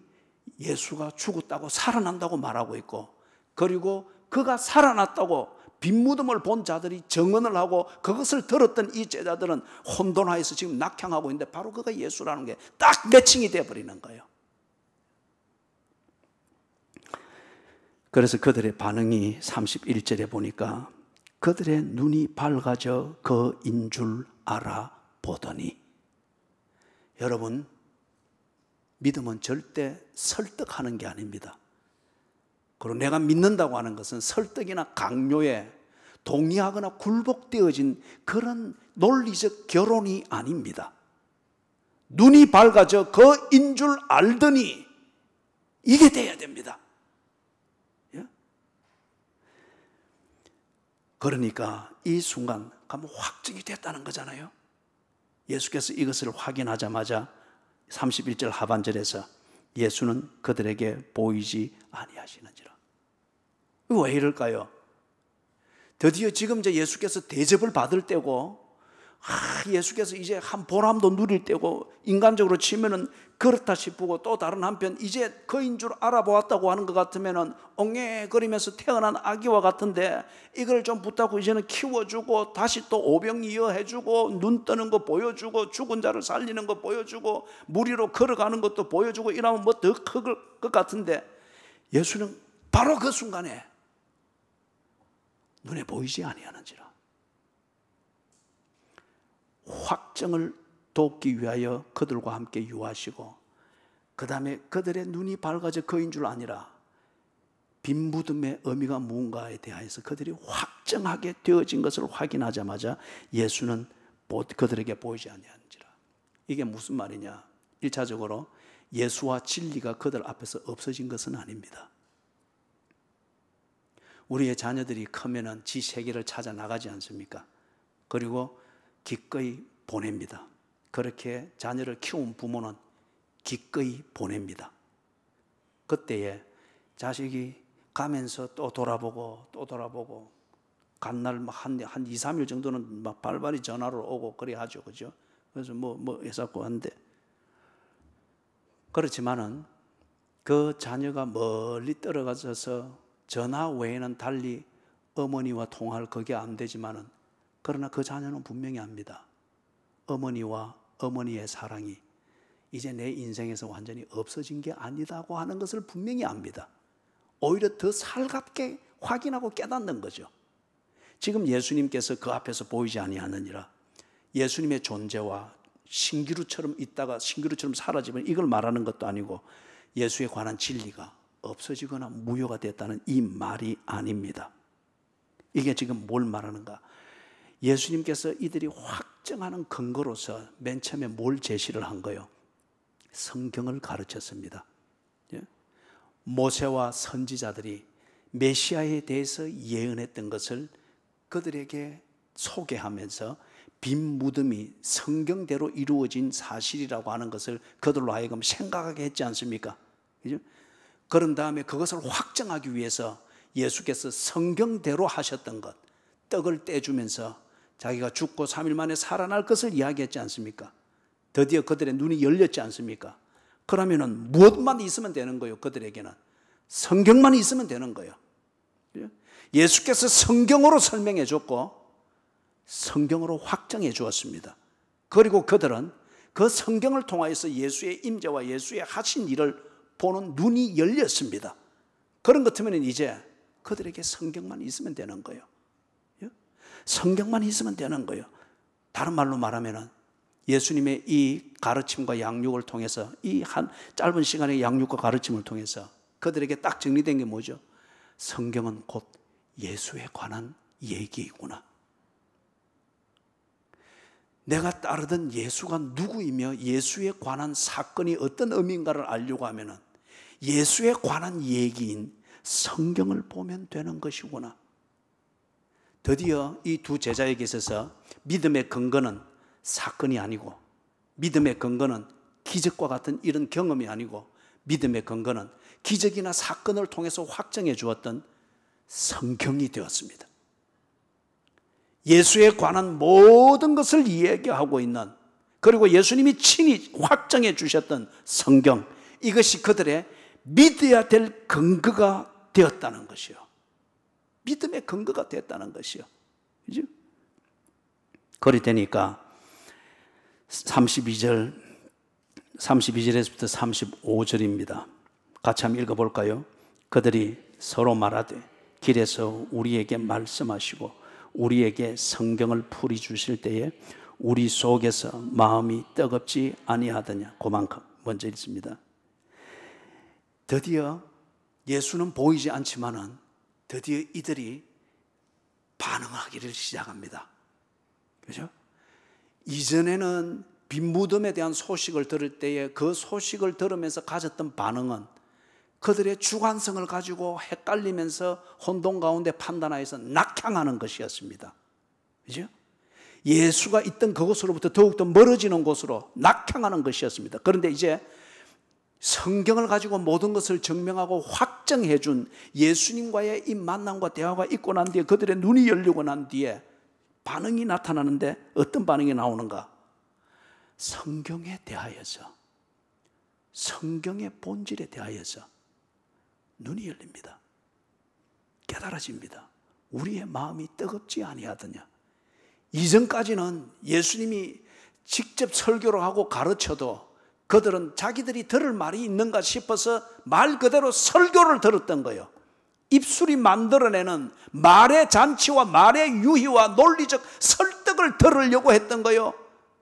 예수가 죽었다고 살아난다고 말하고 있고, 그리고 그가 살아났다고 빈무덤을 본 자들이 증언을 하고 그것을 들었던 이 제자들은 혼돈하여서 지금 낙향하고 있는데 바로 그가 예수라는 게 딱 매칭이 되어버리는 거예요. 그래서 그들의 반응이 31절에 보니까 그들의 눈이 밝아져 그인 줄 알아보더니, 여러분, 믿음은 절대 설득하는 게 아닙니다. 그리고 내가 믿는다고 하는 것은 설득이나 강요에 동의하거나 굴복되어진 그런 논리적 결론이 아닙니다. 눈이 밝아져 그인 줄 알더니 이게 돼야 됩니다. 그러니까 이 순간 가면 확증이 됐다는 거잖아요. 예수께서 이것을 확인하자마자 31절 하반절에서 예수는 그들에게 보이지 아니하시는지라. 왜 이럴까요? 드디어 지금 이제 예수께서 대접을 받을 때고, 예수께서 이제 한 보람도 누릴 때고, 인간적으로 치면은 그렇다 싶고, 또 다른 한편 이제 그인 줄 알아보았다고 하는 것 같으면은 엉애거리면서 태어난 아기와 같은데, 이걸 좀 붙잡고 이제는 키워주고 다시 또 오병이어 해주고 눈 뜨는 거 보여주고 죽은 자를 살리는 거 보여주고 물 위로 걸어가는 것도 보여주고 이러면 뭐 더 클 것 같은데, 예수는 바로 그 순간에 눈에 보이지 아니하는지라. 확정을 돕기 위하여 그들과 함께 유하시고, 그 다음에 그들의 눈이 밝아져 그인 줄 아니라 빈무덤의 의미가 무언가에 대하여서 그들이 확정하게 되어진 것을 확인하자마자 예수는 그들에게 보이지 아니하는지라. 이게 무슨 말이냐? 1차적으로 예수와 진리가 그들 앞에서 없어진 것은 아닙니다. 우리의 자녀들이 크면은 지 세계를 찾아 나가지 않습니까? 그리고 기꺼이 보냅니다. 그렇게 자녀를 키운 부모는 기꺼이 보냅니다. 그때에 자식이 가면서 또 돌아보고 또 돌아보고 간날 한 2, 3일 정도는 막 발발이 전화로 오고 그래 하죠. 그죠? 그래서 뭐 해서고 한데, 그렇지만은 그 자녀가 멀리 떨어가서 전화 외에는 달리 어머니와 통화할 그게 안 되지만은, 그러나 그 자녀는 분명히 압니다. 어머니와 어머니의 사랑이 이제 내 인생에서 완전히 없어진 게 아니다고 하는 것을 분명히 압니다. 오히려 더 살갑게 확인하고 깨닫는 거죠. 지금 예수님께서 그 앞에서 보이지 아니하느니라. 예수님의 존재와 신기루처럼 있다가 신기루처럼 사라지면 이걸 말하는 것도 아니고 예수에 관한 진리가 없어지거나 무효가 됐다는 이 말이 아닙니다. 이게 지금 뭘 말하는가? 예수님께서 이들이 확정하는 근거로서 맨 처음에 뭘 제시를 한 거예요? 성경을 가르쳤습니다. 모세와 선지자들이 메시아에 대해서 예언했던 것을 그들에게 소개하면서 빈 무덤이 성경대로 이루어진 사실이라고 하는 것을 그들로 하여금 생각하게 했지 않습니까? 그죠? 그런 다음에 그것을 확정하기 위해서 예수께서 성경대로 하셨던 것, 떡을 떼주면서 자기가 죽고 3일 만에 살아날 것을 이야기했지 않습니까? 드디어 그들의 눈이 열렸지 않습니까? 그러면은 무엇만 있으면 되는 거예요. 그들에게는 성경만 있으면 되는 거예요. 예수께서 성경으로 설명해 줬고 성경으로 확정해 주었습니다. 그리고 그들은 그 성경을 통하여서 예수의 임재와 예수의 하신 일을 보는 눈이 열렸습니다. 그런 것 같으면 이제 그들에게 성경만 있으면 되는 거예요. 성경만 있으면 되는 거예요. 다른 말로 말하면은 예수님의 이 가르침과 양육을 통해서, 이 한 짧은 시간의 양육과 가르침을 통해서 그들에게 딱 정리된 게 뭐죠? 성경은 곧 예수에 관한 얘기이구나. 내가 따르던 예수가 누구이며 예수에 관한 사건이 어떤 의미인가를 알려고 하면은 예수에 관한 얘기인 성경을 보면 되는 것이구나. 드디어 이 두 제자에게 있어서 믿음의 근거는 사건이 아니고, 믿음의 근거는 기적과 같은 이런 경험이 아니고, 믿음의 근거는 기적이나 사건을 통해서 확정해 주었던 성경이 되었습니다. 예수에 관한 모든 것을 이야기하고 있는, 그리고 예수님이 친히 확정해 주셨던 성경, 이것이 그들의 믿어야 될 근거가 되었다는 것이요. 믿음의 근거가 됐다는 것이요. 그죠? 그리 되니까 32절에서부터 35절입니다. 같이 한번 읽어볼까요? 그들이 서로 말하되 길에서 우리에게 말씀하시고 우리에게 성경을 풀이 주실 때에 우리 속에서 마음이 뜨겁지 아니하더냐. 그만큼 먼저 읽습니다. 드디어 예수는 보이지 않지만은 드디어 이들이 반응하기를 시작합니다. 그죠? 이전에는 빈 무덤에 대한 소식을 들을 때에 그 소식을 들으면서 가졌던 반응은 그들의 주관성을 가지고 헷갈리면서 혼돈 가운데 판단하여서 낙향하는 것이었습니다. 그죠? 예수가 있던 그곳으로부터 더욱더 멀어지는 곳으로 낙향하는 것이었습니다. 그런데 이제 성경을 가지고 모든 것을 증명하고 확정해 준 예수님과의 이 만남과 대화가 있고 난 뒤에 그들의 눈이 열리고 난 뒤에 반응이 나타나는데 어떤 반응이 나오는가? 성경에 대하여서, 성경의 본질에 대하여서 눈이 열립니다. 깨달아집니다. 우리의 마음이 뜨겁지 아니하더냐. 이전까지는 예수님이 직접 설교를 하고 가르쳐도 그들은 자기들이 들을 말이 있는가 싶어서 말 그대로 설교를 들었던 거예요. 입술이 만들어내는 말의 잔치와 말의 유희와 논리적 설득을 들으려고 했던 거예요.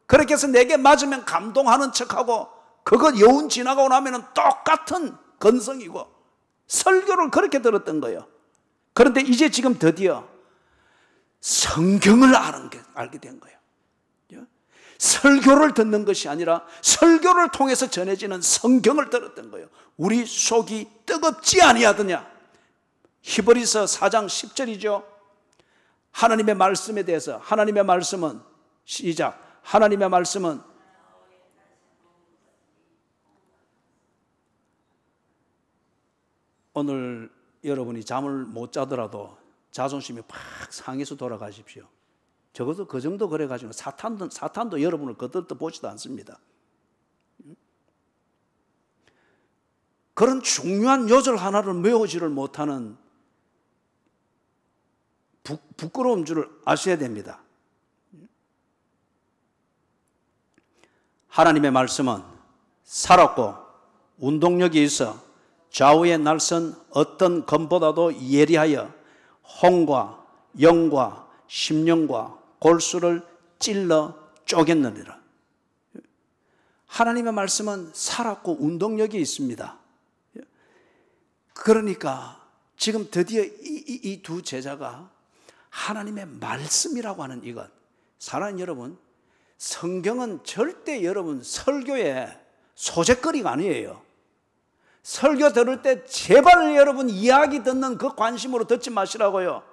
그렇게 해서 내게 맞으면 감동하는 척하고 그거 여운 지나가고 나면 똑같은 건성이고 설교를 그렇게 들었던 거예요. 그런데 이제 지금 드디어 성경을 알게 된 거예요. 설교를 듣는 것이 아니라 설교를 통해서 전해지는 성경을 들었던 거예요. 우리 속이 뜨겁지 아니하더냐. 히브리서 4장 10절이죠. 하나님의 말씀에 대해서, 하나님의 말씀은 시작. 하나님의 말씀은 오늘 여러분이 잠을 못 자더라도 자존심이 팍 상해서 돌아가십시오. 적어도 그 정도 그래가지고 사탄도 여러분을 거들떠 보지도 않습니다. 그런 중요한 요절 하나를 외우지를 못하는 부끄러운 줄을 아셔야 됩니다. 하나님의 말씀은 살았고 운동력이 있어 좌우의 날선 어떤 검보다도 예리하여 혼과 영과 심령과 골수를 찔러 쪼갰느니라. 하나님의 말씀은 살았고 운동력이 있습니다. 그러니까 지금 드디어 이 두 제자가 하나님의 말씀이라고 하는 이것, 사랑하는 여러분, 성경은 절대 여러분 설교의 소재거리가 아니에요. 설교 들을 때 제발 여러분 이야기 듣는 그 관심으로 듣지 마시라고요.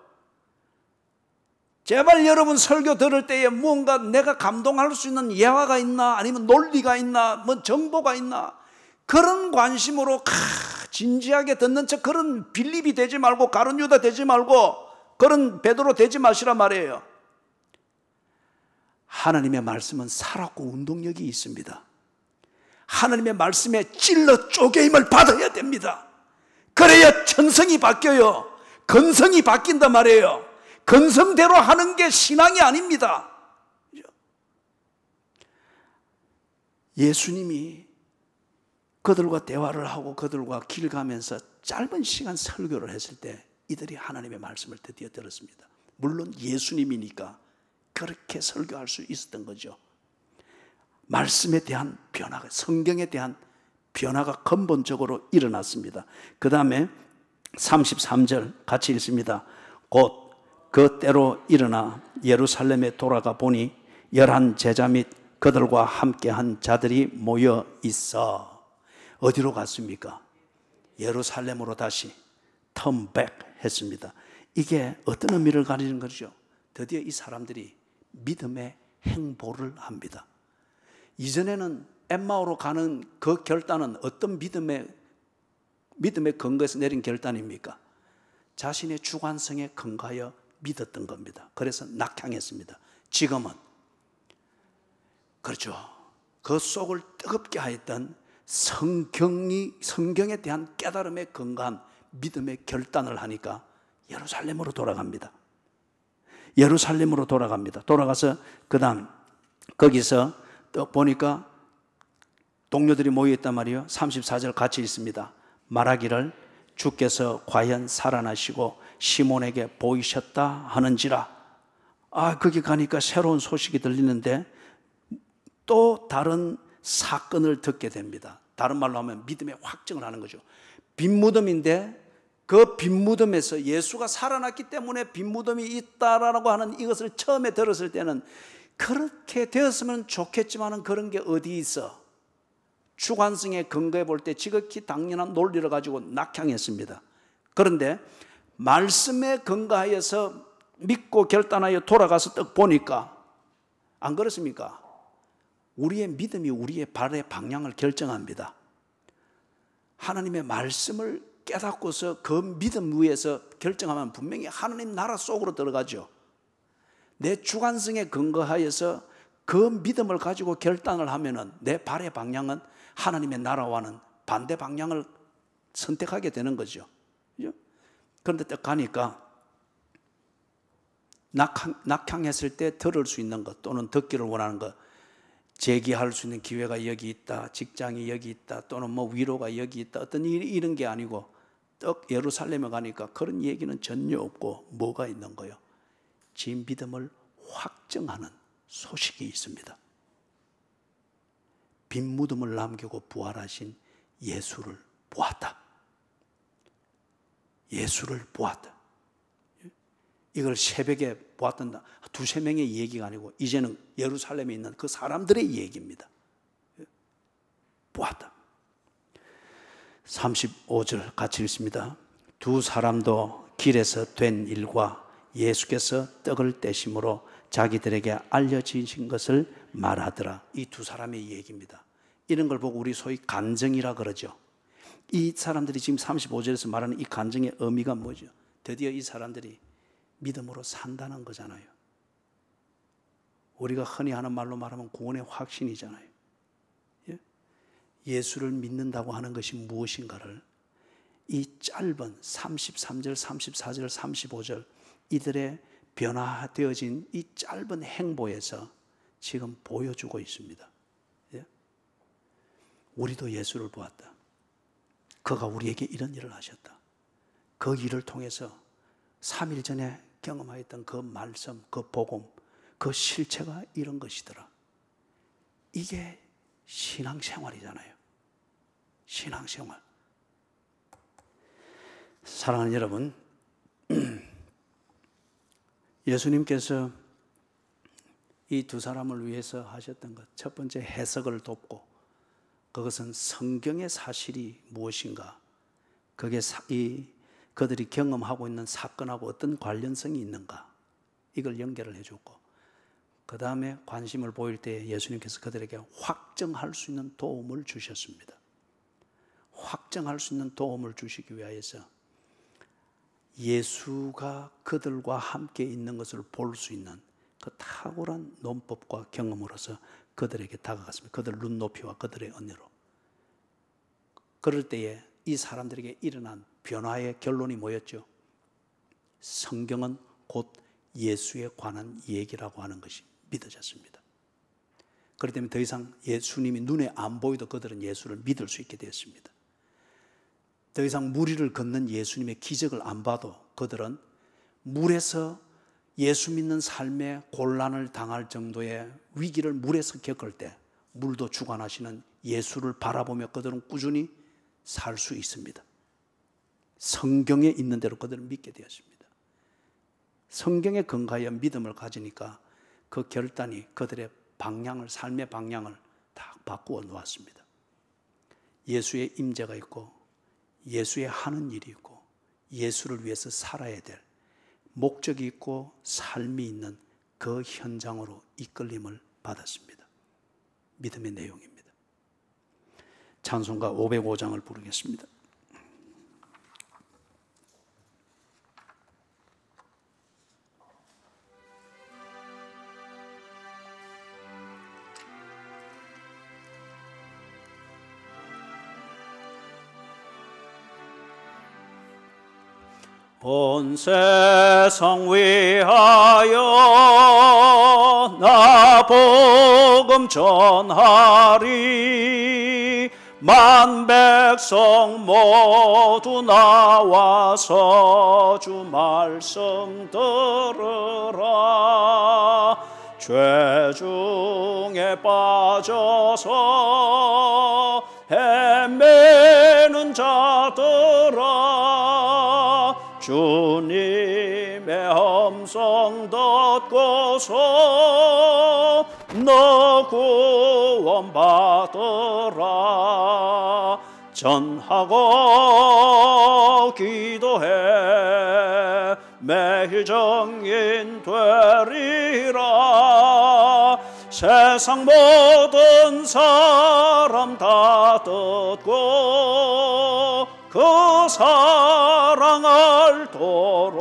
제발 여러분 설교 들을 때에 무언가 내가 감동할 수 있는 예화가 있나, 아니면 논리가 있나, 뭐 정보가 있나, 그런 관심으로 진지하게 듣는 척 그런 빌립이 되지 말고 가룟 유다 되지 말고 그런 베드로 되지 마시라 말이에요. 하나님의 말씀은 살았고 운동력이 있습니다. 하나님의 말씀에 찔러 쪼개임을 받아야 됩니다. 그래야 천성이 바뀌어요. 근성이 바뀐단 말이에요. 근성대로 하는 게 신앙이 아닙니다. 예수님이 그들과 대화를 하고 그들과 길 가면서 짧은 시간 설교를 했을 때 이들이 하나님의 말씀을 드디어 들었습니다. 물론 예수님이니까 그렇게 설교할 수 있었던 거죠. 말씀에 대한 변화가, 성경에 대한 변화가 근본적으로 일어났습니다. 그 다음에 33절 같이 읽습니다. 곧 그 때로 일어나 예루살렘에 돌아가 보니 11 제자 및 그들과 함께한 자들이 모여 있어. 어디로 갔습니까? 예루살렘으로 다시 턴백 했습니다. 이게 어떤 의미를 가리는 거죠? 드디어 이 사람들이 믿음의 행보를 합니다. 이전에는 엠마오로 가는 그 결단은 어떤 믿음의 근거에서 내린 결단입니까? 자신의 주관성에 근거하여 믿었던 겁니다. 그래서 낙향했습니다. 지금은 그렇죠. 그 속을 뜨겁게 하였던 성경에 대한 깨달음에 근거한 믿음의 결단을 하니까 예루살렘으로 돌아갑니다. 예루살렘으로 돌아갑니다. 돌아가서 그 다음 거기서 또 보니까 동료들이 모여있단 말이에요. 34절 같이 있습니다. 말하기를 주께서 과연 살아나시고 시몬에게 보이셨다 하는지라. 거기 가니까 새로운 소식이 들리는데 또 다른 사건을 듣게 됩니다. 다른 말로 하면 믿음의 확증을 하는 거죠. 빈무덤인데 그 빈무덤에서 예수가 살아났기 때문에 빈무덤이 있다라고 하는 이것을 처음에 들었을 때는 그렇게 되었으면 좋겠지만 그런 게 어디 있어. 주관성에 근거해 볼 때 지극히 당연한 논리를 가지고 낙향했습니다. 그런데 말씀에 근거하여서 믿고 결단하여 돌아가서 딱 보니까 안 그렇습니까? 우리의 믿음이 우리의 발의 방향을 결정합니다. 하나님의 말씀을 깨닫고서 그 믿음 위에서 결정하면 분명히 하나님 나라 속으로 들어가죠. 내 주관성에 근거하여서 그 믿음을 가지고 결단을 하면은 내 발의 방향은 하나님의 나라와는 반대 방향을 선택하게 되는 거죠. 그런데 딱 가니까 낙향했을 때 들을 수 있는 것 또는 듣기를 원하는 것, 제기할 수 있는 기회가 여기 있다, 직장이 여기 있다, 또는 뭐 위로가 여기 있다, 어떤 일이 이런 게 아니고 딱 예루살렘에 가니까 그런 얘기는 전혀 없고 뭐가 있는 거예요? 지 믿음을 확증하는 소식이 있습니다. 빈 무덤을 남기고 부활하신 예수를 보았다. 예수를 보았다. 이걸 새벽에 보았던 두세 명의 얘기가 아니고 이제는 예루살렘에 있는 그 사람들의 얘기입니다. 보았다. 35절 같이 읽습니다. 두 사람도 길에서 된 일과 예수께서 떡을 떼심으로 자기들에게 알려지신 것을 말하더라. 이 두 사람의 얘기입니다. 이런 걸 보고 우리 소위 간증이라 그러죠. 이 사람들이 지금 35절에서 말하는 이 간증의 의미가 뭐죠? 드디어 이 사람들이 믿음으로 산다는 거잖아요. 우리가 흔히 하는 말로 말하면 구원의 확신이잖아요. 예수를 믿는다고 하는 것이 무엇인가를 이 짧은 33절, 34절, 35절 이들의 변화되어진 이 짧은 행보에서 지금 보여주고 있습니다. 우리도 예수를 보았다. 그가 우리에게 이런 일을 하셨다. 그 일을 통해서 3일 전에 경험하였던 그 말씀, 그 복음, 그 실체가 이런 것이더라. 이게 신앙생활이잖아요. 신앙생활. 사랑하는 여러분, 예수님께서 이 두 사람을 위해서 하셨던 것, 첫 번째 해석을 돕고 그것은 성경의 사실이 무엇인가, 그게 그들이 경험하고 있는 사건하고 어떤 관련성이 있는가, 이걸 연결을 해줬고, 그 다음에 관심을 보일 때 예수님께서 그들에게 확정할 수 있는 도움을 주셨습니다. 확정할 수 있는 도움을 주시기 위하여서 예수가 그들과 함께 있는 것을 볼 수 있는 그 탁월한 논법과 경험으로서 그들에게 다가갔습니다. 그들 눈높이와 그들의 은혜로. 그럴 때에 이 사람들에게 일어난 변화의 결론이 뭐였죠? 성경은 곧 예수에 관한 얘기라고 하는 것이 믿어졌습니다. 그렇기 때문에 더 이상 예수님이 눈에 안 보여도 그들은 예수를 믿을 수 있게 되었습니다. 더 이상 물 위를 걷는 예수님의 기적을 안 봐도 그들은 물에서 예수 믿는 삶에 곤란을 당할 정도의 위기를 물에서 겪을 때 물도 주관하시는 예수를 바라보며 그들은 꾸준히 살 수 있습니다. 성경에 있는 대로 그들은 믿게 되었습니다. 성경에 근거하여 믿음을 가지니까 그 결단이 그들의 방향을, 삶의 방향을 다 바꾸어 놓았습니다. 예수의 임재가 있고 예수의 하는 일이 있고 예수를 위해서 살아야 될 목적이 있고 삶이 있는 그 현장으로 이끌림을 받았습니다. 믿음의 내용입니다. 찬송가 505장을 부르겠습니다. 온 세상 위하여 나 복음 전하리. 만 백성 모두 나와서 주 말씀 들으라. 죄 중에 빠져서 헤매는 자들아, 주님의 음성 듣고서 너 구원받으라. 전하고 기도해 매일 정인 되리라. 세상 모든 사람 다 듣고 그 사랑 알도록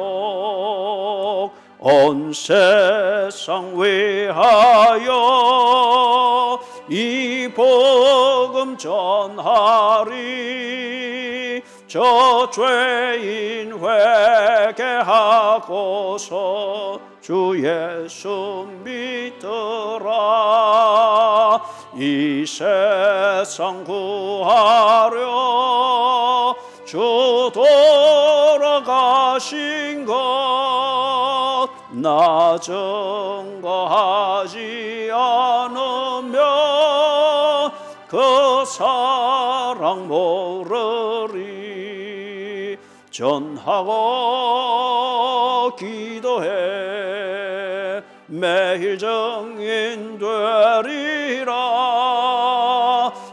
온 세상 위하여 이 복음 전하리. 저 죄인 회개하고서 주 예수 믿으라. 이 세상 구하려 주 돌아가신 것 나 증거하지 않으면 그 사랑 모르리. 전하고 기도해 매일 정인 되리라.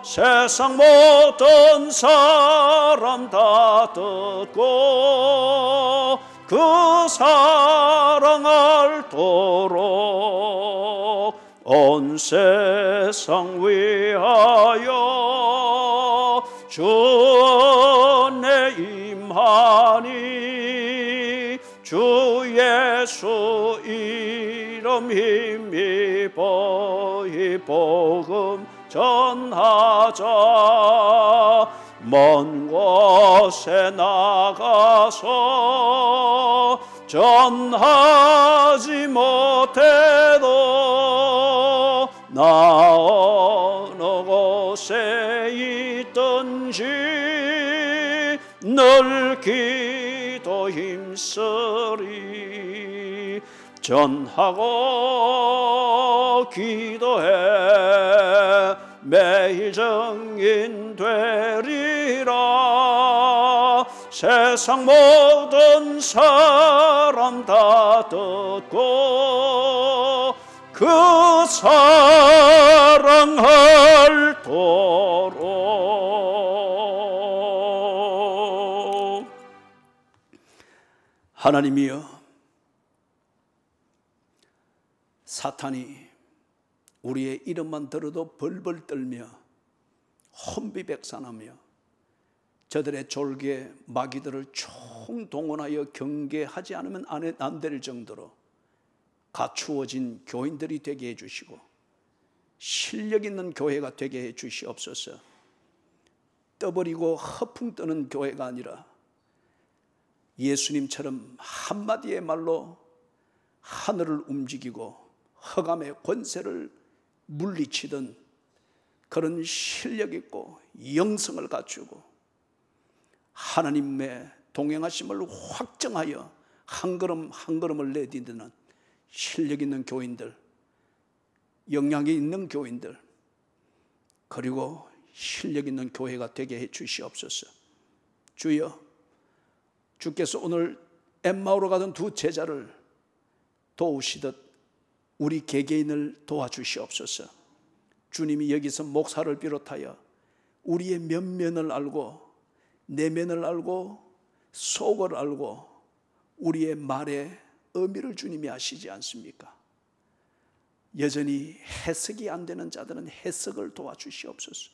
세상 모든 사람 다 듣고 그 사랑 알도록 온 세상 위하여 주 은혜 임하니. 주 예수 이름 힘입어 이 복음 전하자. 먼 곳에 나가서 전하지 못해도 나 어느 곳에 있든지 늘 기도 힘쓰리. 전하고 기도해 매일 정인 되리라. 세상 모든 사람 다 듣고 그 사랑 알도록. 하나님이여, 사탄이 우리의 이름만 들어도 벌벌 떨며 혼비백산하며 저들의 졸개 마귀들을 총동원하여 경계하지 않으면 안 될 정도로 갖추어진 교인들이 되게 해주시고 실력 있는 교회가 되게 해주시옵소서. 떠버리고 허풍 뜨는 교회가 아니라 예수님처럼 한마디의 말로 하늘을 움직이고 흑암의 권세를 물리치던 그런 실력 있고 영성을 갖추고 하나님의 동행하심을 확정하여 한 걸음 한 걸음을 내딛는 실력 있는 교인들, 영향이 있는 교인들, 그리고 실력 있는 교회가 되게 해 주시옵소서. 주여, 주께서 오늘 엠마오로 가던 두 제자를 도우시듯 우리 개개인을 도와주시옵소서. 주님이 여기서 목사를 비롯하여 우리의 면면을 알고 내면을 알고 속을 알고 우리의 말의 의미를 주님이 아시지 않습니까? 여전히 해석이 안 되는 자들은 해석을 도와주시옵소서.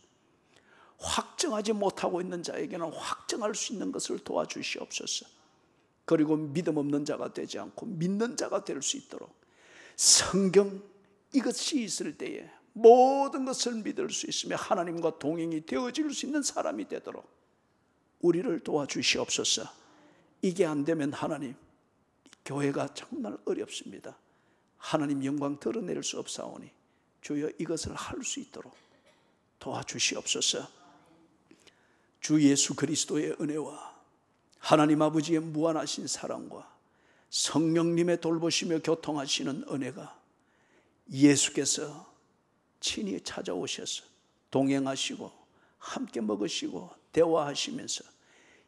확정하지 못하고 있는 자에게는 확정할 수 있는 것을 도와주시옵소서. 그리고 믿음 없는 자가 되지 않고 믿는 자가 될 수 있도록 성경 이것이 있을 때에 모든 것을 믿을 수 있으며 하나님과 동행이 되어질 수 있는 사람이 되도록 우리를 도와주시옵소서. 이게 안 되면 하나님, 교회가 정말 어렵습니다. 하나님 영광 드러낼 수 없사오니 주여 이것을 할 수 있도록 도와주시옵소서. 주 예수 그리스도의 은혜와 하나님 아버지의 무한하신 사랑과 성령님의 돌보시며 교통하시는 은혜가 예수께서 친히 찾아오셔서 동행하시고 함께 먹으시고 대화하시면서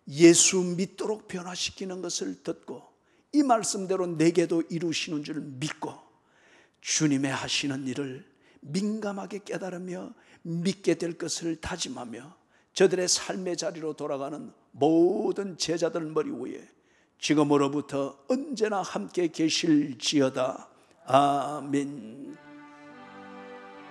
예수 믿도록 변화시키는 것을 듣고 이 말씀대로 내게도 이루시는 줄 믿고 주님의 하시는 일을 민감하게 깨달으며 믿게 될 것을 다짐하며 저들의 삶의 자리로 돌아가는 모든 제자들 머리 위에 지금으로부터 언제나 함께 계실지어다. 아멘.